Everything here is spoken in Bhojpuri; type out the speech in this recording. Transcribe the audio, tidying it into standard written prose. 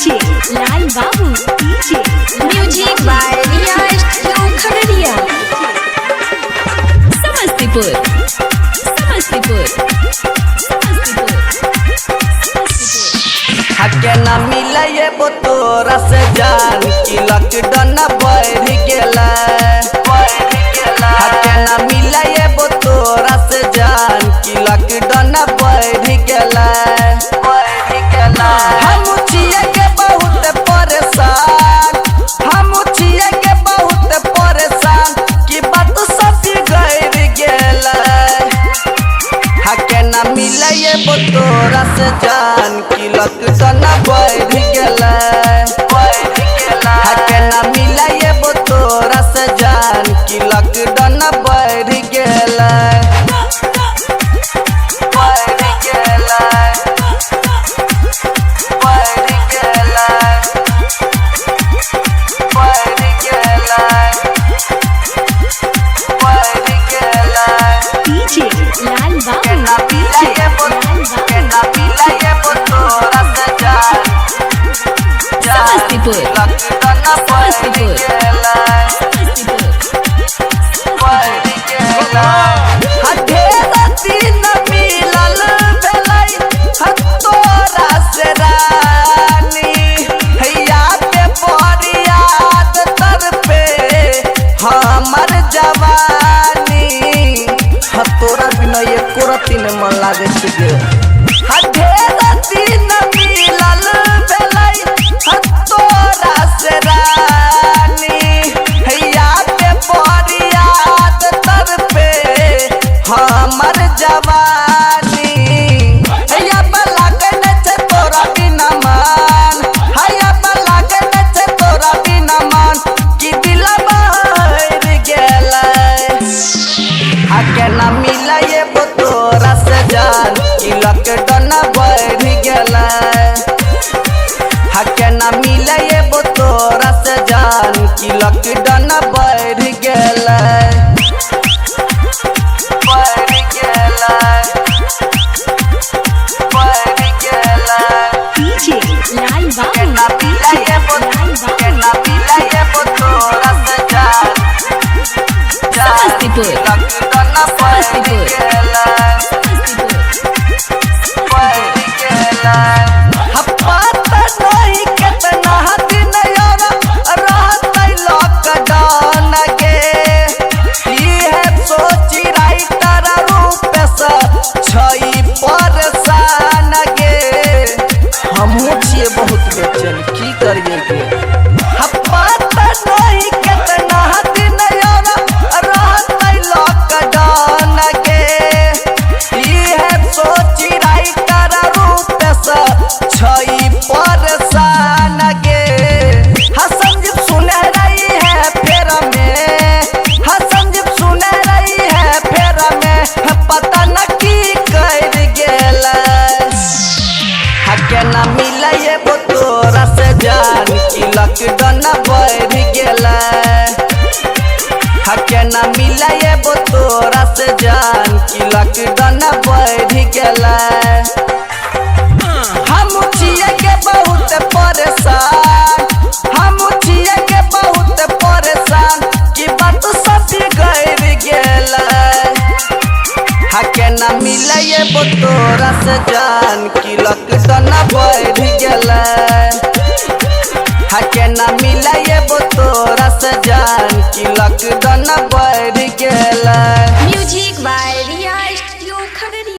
डीजे लाल बाबू डीजे म्यूजिक बाय रियाज खगड़िया समस्तीपुर समस्तीपुर समस्तीपुर हके न मिले ये तोरा से जान की लॉकडाउन बढ़ गेला हके न मिले ये तोरा से जान की लॉकडाउन बढ़ गेला हम छिए के बहुत परेशान हम छिए के बहुत परेशान की बात सब गैर गेला हके न मिले ये तोरा से जान की लॉकडाउन बढ़ गेला हके न मिले ये तोरा से जान की लॉकडाउन बढ़ गेला डीजे लाल बाबू समस्तीपुर समस्तीपुर हमर जवानी तोरा बिना एको रत्ती न मन लागे छे ढेर दिन मिलल भेलै तोरा से रानी हैया पे बरियात तर पे हमर जवानी हैया पे लागल छे तोरा बिना मन हैया पे लागल छे तोरा बिना मन कि दिल बहर गेलै हके न मिले ये तोरा से जान की लॉकडाउन बढ़ गेला हके न मिले ये तोरा से जान की लॉकडाउन बढ़ गेला डीजे लाल बाबू तोरा से जान समस्तीपुर समस्तीपुर बहुत बेचैन की करिए के नहीं कितना दिन रहते लॉकडाउन के इहे सोची राइटर रूप से छई परेशान के संजीव सुने रही है फेर में संजीव सुने रही है फेर में पता न की कर गेला हके न मिले ये तोरा से जान की लॉकडाउन बढ़ गेला हके न मिले ये तोरा से जान की लॉकडाउन बढ़ गेला हम छिए के बहुत परेशान हम छिए के बहुत परेशान की बात सब गैर गेला हके न मिले ये तोरा से जान की लॉकडाउन बढ़ गेला हके न मिले ये तोरा से जान की लॉकडाउन